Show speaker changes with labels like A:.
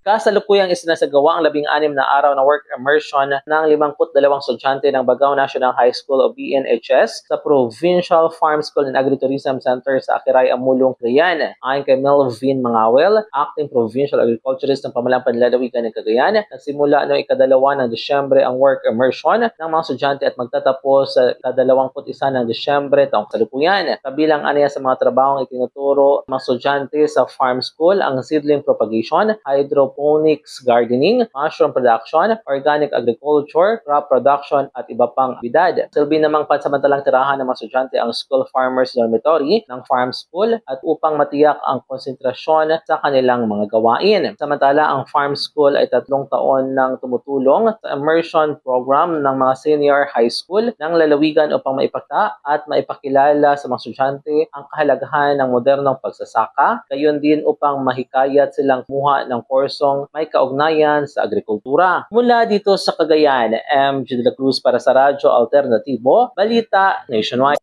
A: Kasalukuyang isinasagawa ang 16 na araw na work immersion ng 52 estudyante ng Bagao National High School o BNHS sa Provincial Farm School and Agritourism Center sa Akiray, Amulong, Cagayan. Ayon kay Melvin Mangawel, Acting Provincial Agriculturist ng Pamalang Panlalawigan ng Cagayan, nagsimula noong ika-2 ng Disyembre ang work immersion ng mga estudyante at magtatapos sa ika-21 ng Disyembre taong kasalukuyan. Kabilang aniya sa mga trabahong itinuturo ng mga estudyante sa farm school ang seedling propagation, hydroponics gardening, mushroom production, organic agriculture, crop production at iba pang aktibidad. Silbi namang pansamantalang tirahan ng mga estudyante ang School Farmers Dormitory ng farm school at upang matiyak ang konsentrasyon sa kanilang mga gawain. Samantala, ang farm school ay 3 taon nang tumutulong sa immersion program ng mga senior high school ng lalawigan upang maipakita at maipakilala sa mga estudyante ang kahalagahan ng modernong pagsasaka, gayon din upang mahikayat silang kumuha ng kursong may kaugnayan sa agrikultura. Mula dito sa Cagayan, MJ de la Cruz para sa Radyo Alternatibo, Balita Nationwide.